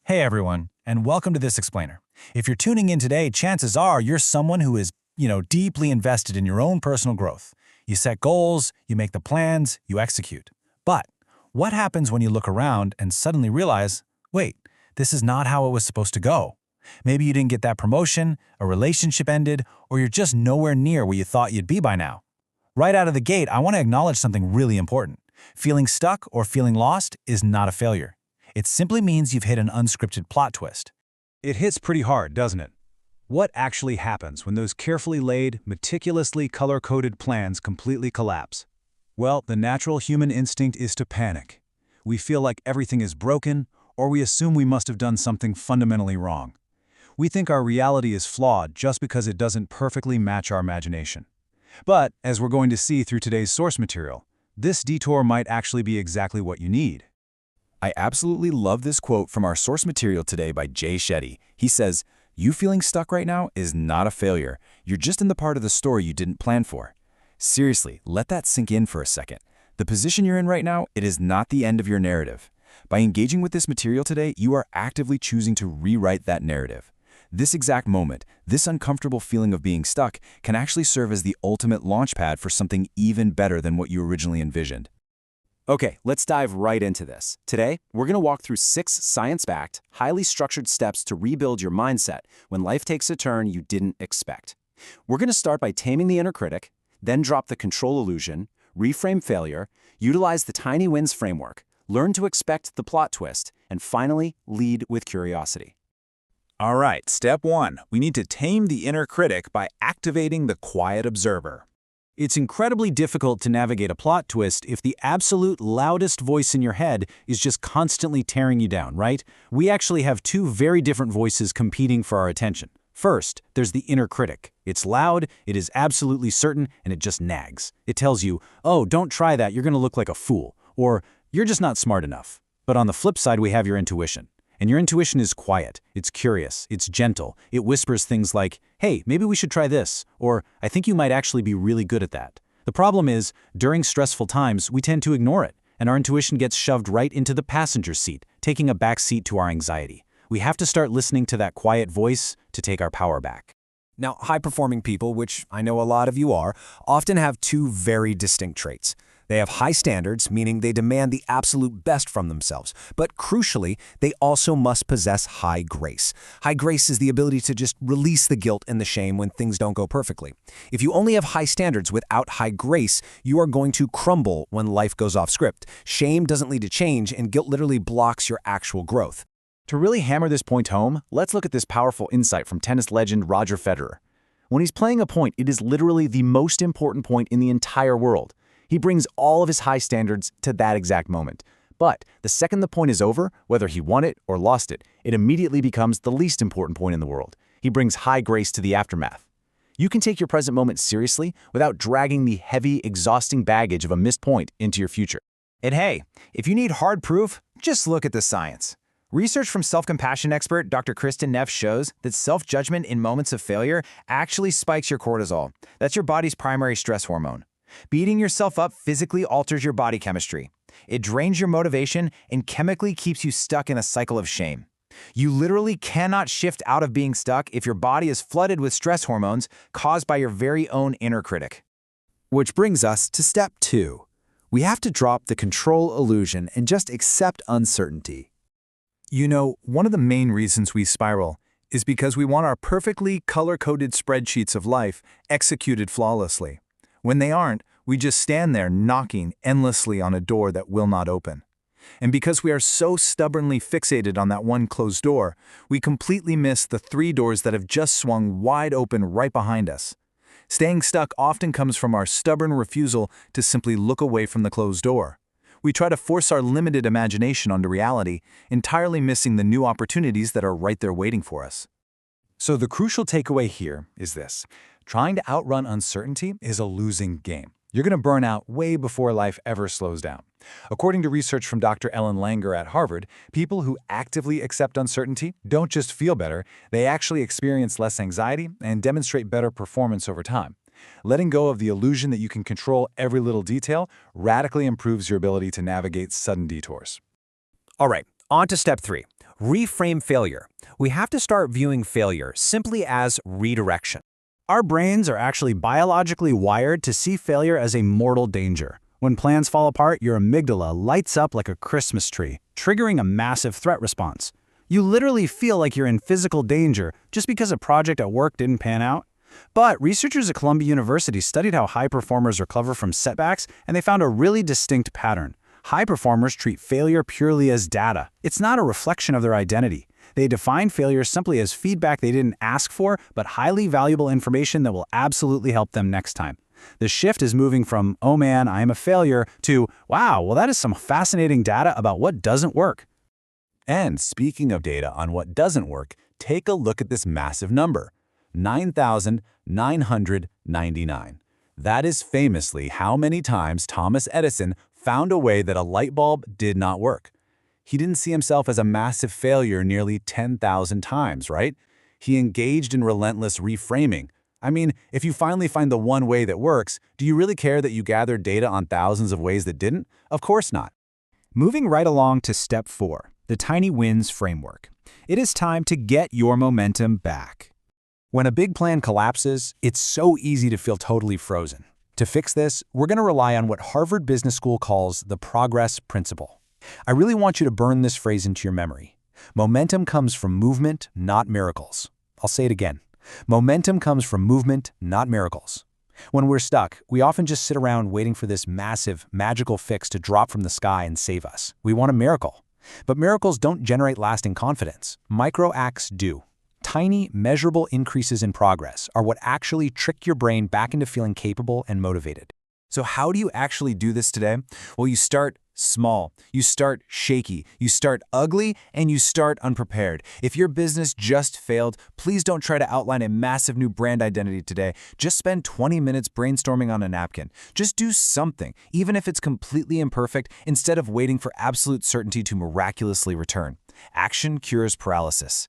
Hey everyone, and welcome to This Explainer. If you're tuning in today, chances are you're someone who is, deeply invested in your own personal growth. You set goals, you make the plans, you execute. But what happens when you look around and suddenly realize, wait, this is not how it was supposed to go? Maybe you didn't get that promotion, a relationship ended, or you're just nowhere near where you thought you'd be by now. Right out of the gate, I want to acknowledge something really important. Feeling stuck or feeling lost is not a failure. It simply means you've hit an unscripted plot twist. It hits pretty hard, doesn't it? What actually happens when those carefully laid, meticulously color-coded plans completely collapse? Well, the natural human instinct is to panic. We feel like everything is broken, or we assume we must have done something fundamentally wrong. We think our reality is flawed just because it doesn't perfectly match our imagination. But, as we're going to see through today's source material, this detour might actually be exactly what you need. I absolutely love this quote from our source material today by Jay Shetty. He says, "You feeling stuck right now is not a failure. You're just in the part of the story you didn't plan for." Seriously, let that sink in for a second. The position you're in right now, it is not the end of your narrative. By engaging with this material today, you are actively choosing to rewrite that narrative. This exact moment, this uncomfortable feeling of being stuck, can actually serve as the ultimate launchpad for something even better than what you originally envisioned. Okay, let's dive right into this. Today, we're going to walk through 6 science-backed, highly structured steps to rebuild your mindset when life takes a turn you didn't expect. We're going to start by taming the inner critic, then drop the control illusion, reframe failure, utilize the tiny wins framework, learn to expect the plot twist, and finally, lead with curiosity. All right, step 1. We need to tame the inner critic by activating the quiet observer. It's incredibly difficult to navigate a plot twist if the absolute loudest voice in your head is just constantly tearing you down, right? We actually have 2 very different voices competing for our attention. First, there's the inner critic. It's loud, it is absolutely certain, and it just nags. It tells you, oh, don't try that, you're going to look like a fool, or you're just not smart enough. But on the flip side, we have your intuition. And your intuition is quiet, it's curious, it's gentle. It whispers things like, hey, maybe we should try this, or I think you might actually be really good at that. The problem is, during stressful times, we tend to ignore it, and our intuition gets shoved right into the passenger seat, taking a back seat to our anxiety. We have to start listening to that quiet voice to take our power back. Now, high-performing people, which I know a lot of you are, often have 2 very distinct traits. They have high standards, meaning they demand the absolute best from themselves. But crucially, they also must possess high grace. High grace is the ability to just release the guilt and the shame when things don't go perfectly. If you only have high standards without high grace, you are going to crumble when life goes off script. Shame doesn't lead to change, and guilt literally blocks your actual growth. To really hammer this point home, let's look at this powerful insight from tennis legend Roger Federer. When he's playing a point, it is literally the most important point in the entire world. He brings all of his high standards to that exact moment. But the second the point is over, whether he won it or lost it, it immediately becomes the least important point in the world. He brings high grace to the aftermath. You can take your present moment seriously without dragging the heavy, exhausting baggage of a missed point into your future. And hey, if you need hard proof, just look at the science. Research from self-compassion expert Dr. Kristen Neff shows that self-judgment in moments of failure actually spikes your cortisol. That's your body's primary stress hormone. Beating yourself up physically alters your body chemistry. It drains your motivation and chemically keeps you stuck in a cycle of shame. You literally cannot shift out of being stuck if your body is flooded with stress hormones caused by your very own inner critic. Which brings us to step 2. We have to drop the control illusion and just accept uncertainty. You know, one of the main reasons we spiral is because we want our perfectly color-coded spreadsheets of life executed flawlessly. When they aren't, we just stand there knocking endlessly on a door that will not open. And because we are so stubbornly fixated on that one closed door, we completely miss the 3 doors that have just swung wide open right behind us. Staying stuck often comes from our stubborn refusal to simply look away from the closed door. We try to force our limited imagination onto reality, entirely missing the new opportunities that are right there waiting for us. So the crucial takeaway here is this. Trying to outrun uncertainty is a losing game. You're going to burn out way before life ever slows down. According to research from Dr. Ellen Langer at Harvard, people who actively accept uncertainty don't just feel better, they actually experience less anxiety and demonstrate better performance over time. Letting go of the illusion that you can control every little detail radically improves your ability to navigate sudden detours. All right, on to step 3. Reframe failure. We have to start viewing failure simply as redirection. Our brains are actually biologically wired to see failure as a mortal danger. When plans fall apart, your amygdala lights up like a Christmas tree, triggering a massive threat response. You literally feel like you're in physical danger just because a project at work didn't pan out. But researchers at Columbia University studied how high performers recover from setbacks, and they found a really distinct pattern. High performers treat failure purely as data. It's not a reflection of their identity. They define failure simply as feedback they didn't ask for, but highly valuable information that will absolutely help them next time. The shift is moving from, oh man, I am a failure, to, wow, well that is some fascinating data about what doesn't work. And speaking of data on what doesn't work, take a look at this massive number, 9,999. That is famously how many times Thomas Edison found a way that a light bulb did not work. He didn't see himself as a massive failure nearly 10,000 times, right? He engaged in relentless reframing. I mean, if you finally find the one way that works, do you really care that you gathered data on thousands of ways that didn't? Of course not. Moving right along to step 4, the Tiny Wins Framework. It is time to get your momentum back. When a big plan collapses, it's so easy to feel totally frozen. To fix this, we're going to rely on what Harvard Business School calls the progress principle. I really want you to burn this phrase into your memory. Momentum comes from movement, not miracles. I'll say it again. Momentum comes from movement, not miracles. When we're stuck, we often just sit around waiting for this massive, magical fix to drop from the sky and save us. We want a miracle. But miracles don't generate lasting confidence. Micro acts do. Tiny, measurable increases in progress are what actually trick your brain back into feeling capable and motivated. So how do you actually do this today? Well, you start small, you start shaky, you start ugly, and you start unprepared. If your business just failed, please don't try to outline a massive new brand identity today. Just spend 20 minutes brainstorming on a napkin. Just do something, even if it's completely imperfect, instead of waiting for absolute certainty to miraculously return. Action cures paralysis.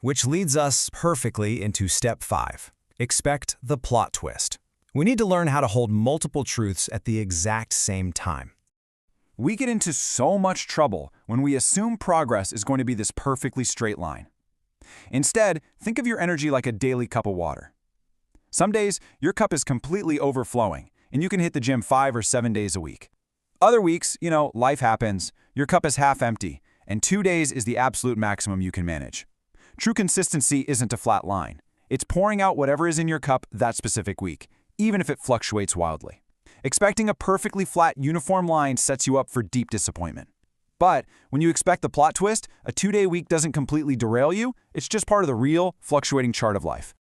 Which leads us perfectly into step 5. Expect the plot twist. We need to learn how to hold multiple truths at the exact same time. We get into so much trouble when we assume progress is going to be this perfectly straight line. Instead, think of your energy like a daily cup of water. Some days, your cup is completely overflowing, and you can hit the gym 5 or 7 days a week. Other weeks, life happens, your cup is half empty, and 2 days is the absolute maximum you can manage. True consistency isn't a flat line. It's pouring out whatever is in your cup that specific week, even if it fluctuates wildly. Expecting a perfectly flat, uniform line sets you up for deep disappointment. But when you expect the plot twist, a 2-day week doesn't completely derail you. It's just part of the real, fluctuating chart of life.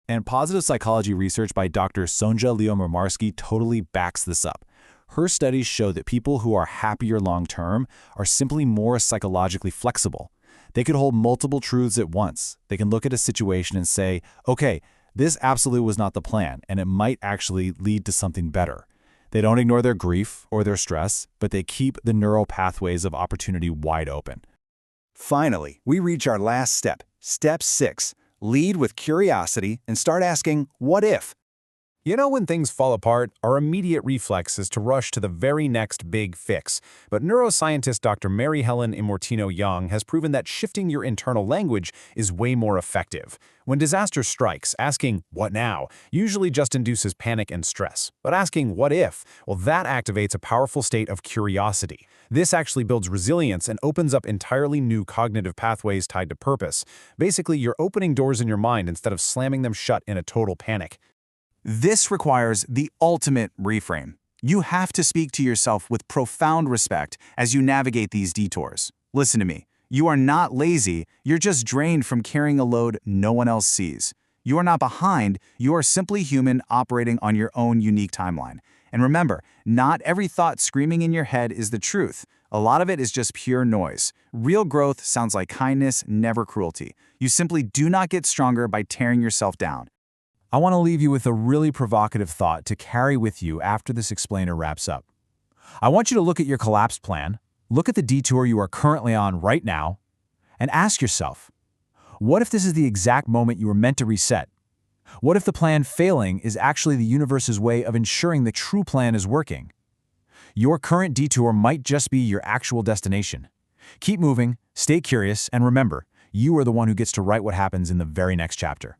And positive psychology research by Dr. Sonja Lyubomirsky totally backs this up. Her studies show that people who are happier long-term are simply more psychologically flexible. They could hold multiple truths at once. They can look at a situation and say, okay, this absolutely was not the plan, and it might actually lead to something better. They don't ignore their grief or their stress, but they keep the neural pathways of opportunity wide open. Finally, we reach our last step, step 6. Lead with curiosity and start asking, what if? When things fall apart, our immediate reflex is to rush to the very next big fix. But neuroscientist Dr. Mary Helen Immortino-Young has proven that shifting your internal language is way more effective. When disaster strikes, asking, what now, usually just induces panic and stress. But asking, what if? Well, that activates a powerful state of curiosity. This actually builds resilience and opens up entirely new cognitive pathways tied to purpose. Basically, you're opening doors in your mind instead of slamming them shut in a total panic. This requires the ultimate reframe. You have to speak to yourself with profound respect as you navigate these detours. Listen to me. You are not lazy, you're just drained from carrying a load no one else sees. You are not behind, you are simply human operating on your own unique timeline. And remember, not every thought screaming in your head is the truth. A lot of it is just pure noise. Real growth sounds like kindness, never cruelty. You simply do not get stronger by tearing yourself down. I want to leave you with a really provocative thought to carry with you after this explainer wraps up. I want you to look at your collapse plan, look at the detour you are currently on right now, and ask yourself, what if this is the exact moment you were meant to reset? What if the plan failing is actually the universe's way of ensuring the true plan is working? Your current detour might just be your actual destination. Keep moving, Stay curious, and remember, you are the one who gets to write what happens in the very next chapter.